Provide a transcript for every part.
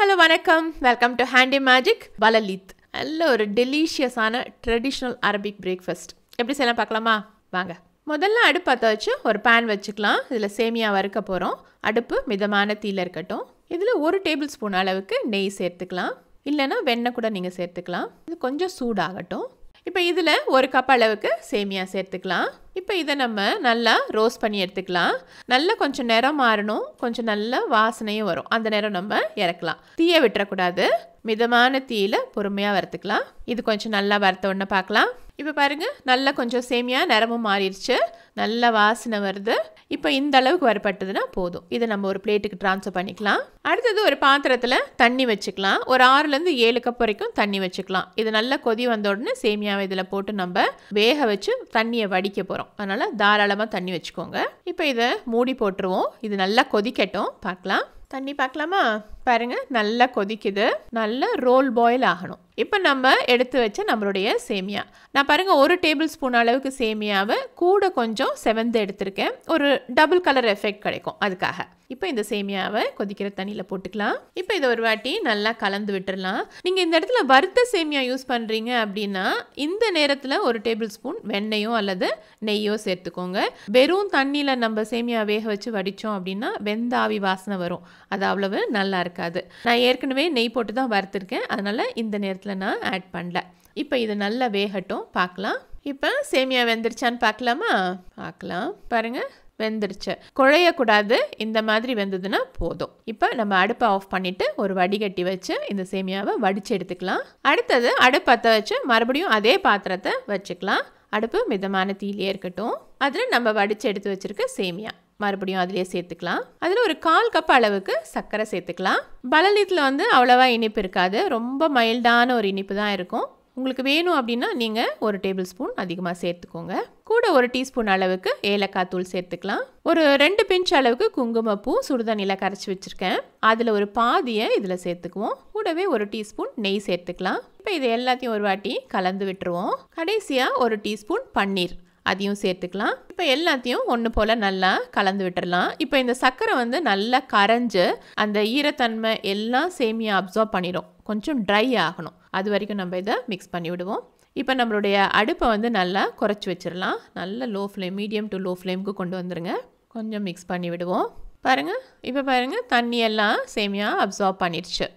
hello, vanakkam. Welcome to HandiMagic Balaleet. நல்ல ஒரு டெலிஷியஸான traditional Arabic breakfast எப்படி செய்யலாம் பார்க்கலாமா? வாங்க. முதல்ல அடுப்பு பற்ற வச்சு ஒரு பேன் வச்சுக்கலாம். இதில் சேமியா வறுக்க போகிறோம். அடுப்பு மிதமான தீயில் இருக்கட்டும். இதில் 1 டேபிள் ஸ்பூன் அளவுக்கு நெய் சேர்த்துக்கலாம். இல்லைன்னா வெண்ணெய் கூட நீங்கள் சேர்த்துக்கலாம். இது கொஞ்சம் சூடாகட்டும். இப்போ இதில் 1 கப் அளவுக்கு சேமியா சேர்த்துக்கலாம். இப்போ இதை நம்ம நல்லா ரோஸ்ட் பண்ணி எடுத்துக்கலாம். நல்லா கொஞ்சம் நிறம் மாறணும், கொஞ்சம் நல்ல வாசனையும் வரும். அந்த நேரம் நம்ம இறக்கலாம். தீயை விட்டுறக்கூடாது. மிதமான தீயில் பொறுமையாக வறுத்துக்கலாம். இது கொஞ்சம் நல்லா வறுத்த உடனே பார்க்கலாம். இப்போ பாருங்கள், நல்லா கொஞ்சம் சேமியா நிறமும் மாறிடுச்சு, நல்ல வாசனை வருது. இப்போ இந்த அளவுக்கு வறுப்பட்டதுன்னா போதும். இதை நம்ம ஒரு பிளேட்டுக்கு ட்ரான்ஸ்ஃபர் பண்ணிக்கலாம். அடுத்தது ஒரு பாத்திரத்தில் தண்ணி வச்சுக்கலாம். ஒரு 6லேருந்து 7 கப் வரைக்கும் தண்ணி வச்சுக்கலாம். இது நல்லா கொதி வந்த உடனே சேமியாவை இதில் போட்டு நம்ம வேக வச்சு தண்ணியை வடிக்க போகிறோம். அதனால் தாராளமாக தண்ணி வச்சுக்கோங்க. இப்போ இதை மூடி போட்டுருவோம். இது நல்லா கொதிக்கட்டும், பார்க்கலாம். தண்ணி பார்க்கலாமா? பாருங்க, நல்லா கொதிக்குது. நல்லா ரோல் பாயில் ஆகணும். இப்போ நம்ம எடுத்து வச்ச நம்மளுடைய சேமியா, நான் பாருங்க 1 டேபிள் ஸ்பூன் அளவுக்கு சேமியாவை கூட கொஞ்சம் செவந்து எடுத்திருக்கேன். ஒரு டபுள் கலர் எஃபெக்ட் கிடைக்கும் அதுக்காக. இப்போ இந்த சேமியாவை கொதிக்கிற தண்ணியில் போட்டுக்கலாம். இப்போ இதை ஒரு வாட்டி நல்லா கலந்து விட்டுடலாம். நீங்கள் இந்த இடத்துல வறுத்த சேமியா யூஸ் பண்ணுறீங்க அப்படின்னா இந்த நேரத்தில் 1 டேபிள் ஸ்பூன் வெண்ணெயோ அல்லது நெய்யோ சேர்த்துக்கோங்க. வெறும் தண்ணியில் நம்ம சேமியா வேக வச்சு வடித்தோம் அப்படின்னா வெந்தாவி வாசனை வரும். அது அவ்வளவு நல்லா இருக்காது. நான் ஏற்கனவே நெய் போட்டு தான் வறுத்துருக்கேன், அதனால் இந்த நேரத்தில் நான் ஆட் பண்ணல. இப்போ இது நல்லா வேகட்டும், பார்க்கலாம். இப்போ சேமியா வெந்துருச்சான்னு பார்க்கலாமா? பார்க்கலாம். பாருங்கள், வெந்துருச்சு. குழையக்கூடாது. இந்த மாதிரி வெந்ததுன்னா போதும். இப்போ நம்ம அடுப்பை ஆஃப் பண்ணிவிட்டு ஒரு வடிகட்டி வச்சு இந்த சேமியாவை வடித்து எடுத்துக்கலாம். அடுத்தது அடுப்பு பற்ற வச்சு மறுபடியும் அதே பாத்திரத்தை வச்சுக்கலாம். அடுப்பு மிதமான தீயிலே இருக்கட்டும். அதில் நம்ம வடித்து எடுத்து வச்சுருக்க சேமியா மறுபடியும் அதிலே சேர்த்துக்கலாம். அதில் ஒரு 1/4 கப் அளவுக்கு சர்க்கரை சேர்த்துக்கலாம். பலலீத்தில் அவ்வளோவா இனிப்பு இருக்காது, ரொம்ப மைல்டான ஒரு இனிப்பு தான் இருக்கும். உங்களுக்கு வேணும் அப்படின்னா நீங்கள் 1 டேபிள் ஸ்பூன் அதிகமாக சேர்த்துக்கோங்க. கூட 1 டீஸ்பூன் அளவுக்கு ஏலக்காய் தூள் சேர்த்துக்கலாம். ஒரு 2 பிஞ்ச் அளவுக்கு குங்குமப்பூ சுடுதண்ணியில் கரைச்சி வச்சுருக்கேன், அதில் ஒரு பாதியை இதில் சேர்த்துக்குவோம். கூடவே 1 டீஸ்பூன் நெய் சேர்த்துக்கலாம். இப்போ இது எல்லாத்தையும் ஒரு வாட்டி கலந்து விட்டுருவோம். கடைசியாக 1 டீஸ்பூன் பன்னீர் அதையும் சேர்த்துக்கலாம். இப்போ எல்லாத்தையும் ஒன்று போல் நல்லா கலந்து விட்டுடலாம். இப்போ இந்த சர்க்கரை நல்லா கரைஞ்சு அந்த ஈரத்தன்மை எல்லாம் சேமியா அப்சார்ப் பண்ணிடும். கொஞ்சம் ட்ரை ஆகணும், அது வரைக்கும் நம்ம இதை மிக்ஸ் பண்ணி விடுவோம். இப்போ நம்மளுடைய அடுப்பை நல்லா குறைச்சி வச்சிடலாம். நல்ல low flame, medium to low ஃப்ளேமுக்கு கொண்டு வந்துடுங்க. கொஞ்சம் மிக்ஸ் பண்ணி விடுவோம். பாருங்கள், இப்போ பாருங்கள், தண்ணியெல்லாம் சேமியா அப்சார்ப் பண்ணிடுச்சு.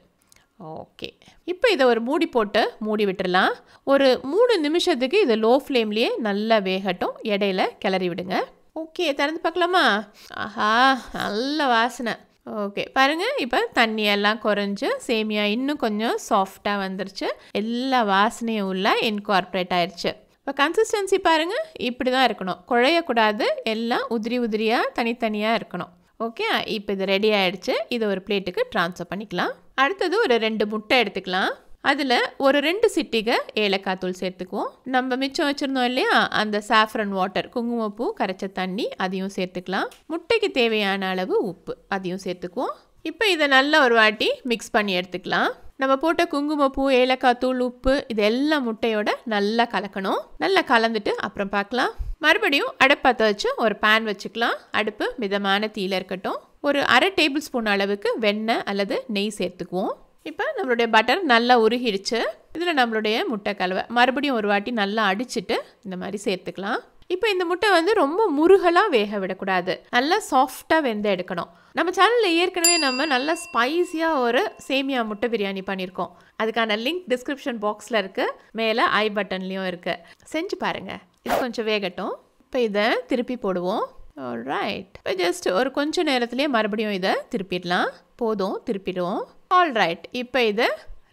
ஓகே, இப்போ இதை ஒரு மூடி போட்டு மூடி விட்டுடலாம். ஒரு 3 நிமிஷத்துக்கு இது லோ ஃப்ளேம்லேயே நல்லா வேகட்டும். இடையில கிளறி விடுங்க. ஓகே, திறந்து பார்க்கலாமா? ஆஹா, நல்ல வாசனை. ஓகே, பாருங்கள், இப்போ தண்ணியெல்லாம் குறைஞ்சி சேமியா இன்னும் கொஞ்சம் சாஃப்டாக வந்துருச்சு. எல்லா வாசனையும் உள்ள இன்கார்பரேட் ஆயிடுச்சு. இப்போ கன்சிஸ்டன்சி பாருங்கள், இப்படி தான் இருக்கணும். குழையக்கூடாது, எல்லாம் உதிரி உதிரியாக தனித்தனியாக இருக்கணும். ஓகே, இப்போ இது ரெடி ஆகிடுச்சு. இதை ஒரு பிளேட்டுக்கு ட்ரான்ஸ்ஃபர் பண்ணிக்கலாம். அடுத்தது ஒரு 2 முட்டை எடுத்துக்கலாம். அதில் ஒரு 2 சிட்டிகை ஏலக்காய் தூள் சேர்த்துக்குவோம். நம்ம மிச்சம் வச்சுருந்தோம் இல்லையா, அந்த சாஃப்ரன் வாட்டர், குங்குமப்பூ கரைச்ச தண்ணி, அதையும் சேர்த்துக்கலாம். முட்டைக்கு தேவையான அளவு உப்பு அதையும் சேர்த்துக்குவோம். இப்போ இதை நல்லா ஒரு வாட்டி மிக்ஸ் பண்ணி எடுத்துக்கலாம். நம்ம போட்ட குங்குமப்பூ, ஏலக்காய் தூள், உப்பு இது எல்லாம் முட்டையோட நல்லா கலக்கணும். நல்லா கலந்துட்டு அப்புறம் பார்க்கலாம். மறுபடியும் அடுப்பு பற்ற வச்சு ஒரு பேன் வச்சுக்கலாம். அடுப்பு மிதமான தீயில் இருக்கட்டும். ஒரு 1/2 டேபிள் ஸ்பூன் அளவுக்கு வெண்ணெய் அல்லது நெய் சேர்த்துக்குவோம். இப்போ நம்மளுடைய பட்டர் நல்லா உருகிடுச்சு. இதில் நம்மளுடைய முட்டை கலவை மறுபடியும் ஒரு வாட்டி நல்லா அடிச்சுட்டு இந்த மாதிரி சேர்த்துக்கலாம். இப்போ இந்த முட்டை ரொம்ப முருகலாக வேக விடக்கூடாது, நல்லா சாஃப்டாக வெந்து எடுக்கணும். நம்ம சேனலில் ஏற்கனவே நம்ம நல்லா ஸ்பைஸியாக ஒரு சேமியா முட்டை பிரியாணி பண்ணியிருக்கோம். அதுக்கான லிங்க் டிஸ்கிரிப்ஷன் பாக்ஸில் இருக்குது, மேலே ஐ பட்டன்லேயும் இருக்குது. செஞ்சு பாருங்கள். இது கொஞ்சம் வேகட்டும். இப்போ இதை திருப்பி போடுவோம். ஆல்ரைட், இப்போ ஜஸ்ட் ஒரு கொஞ்சம் நேரத்துலேயே மறுபடியும் இதை திருப்பிடலாம். போதும், திருப்பிடுவோம். ஆல்ரைட், இப்போ இது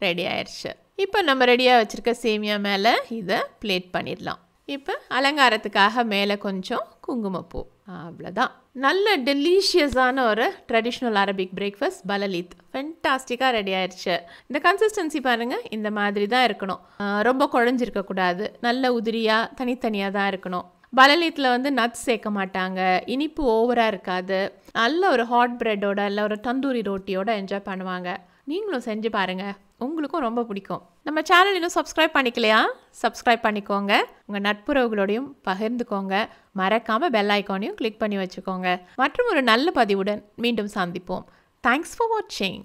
ரெடி ஆயிடுச்சு. இப்போ நம்ம ரெடியாக வச்சுருக்க சேமியா மேலே இதை பிளேட் பண்ணிடலாம். இப்போ அலங்காரத்துக்காக மேலே கொஞ்சம் குங்குமப்பூ, அவ்வளோதான். நல்ல டெலிஷியஸான ஒரு ட்ரெடிஷ்னல் அரபிக் பிரேக்ஃபாஸ்ட் பலலீத் ஃபென்டாஸ்டிக்காக ரெடி ஆயிடுச்சு. இந்த கன்சிஸ்டன்சி பாருங்கள், இந்த மாதிரி தான் இருக்கணும். ரொம்ப குழஞ்சிருக்கக்கூடாது, நல்ல உதிரியாக தனித்தனியாக தான் இருக்கணும். பலலீத்தில் நட்ஸ் சேர்க்க மாட்டாங்க, இனிப்பு ஓவராக இருக்காது. நல்ல ஒரு ஹாட் ப்ரெட்டோட இல்லை ஒரு தந்தூரி ரோட்டியோட என்ஜாய் பண்ணுவாங்க. நீங்களும் செஞ்சு பாருங்கள், உங்களுக்கும் ரொம்ப பிடிக்கும். நம்ம சேனல் இன்னும் சப்ஸ்கிரைப் பண்ணிக்கலையா? சப்ஸ்கிரைப் பண்ணிக்கோங்க. உங்கள் நட்புறவுகளோடையும் பகிர்ந்துக்கோங்க. மறக்காமல் பெல் ஐக்கானையும் கிளிக் பண்ணி வச்சுக்கோங்க. மற்றும் ஒரு நல்ல பதிவுடன் மீண்டும் சந்திப்போம். தேங்க்ஸ் ஃபார் வாட்சிங்.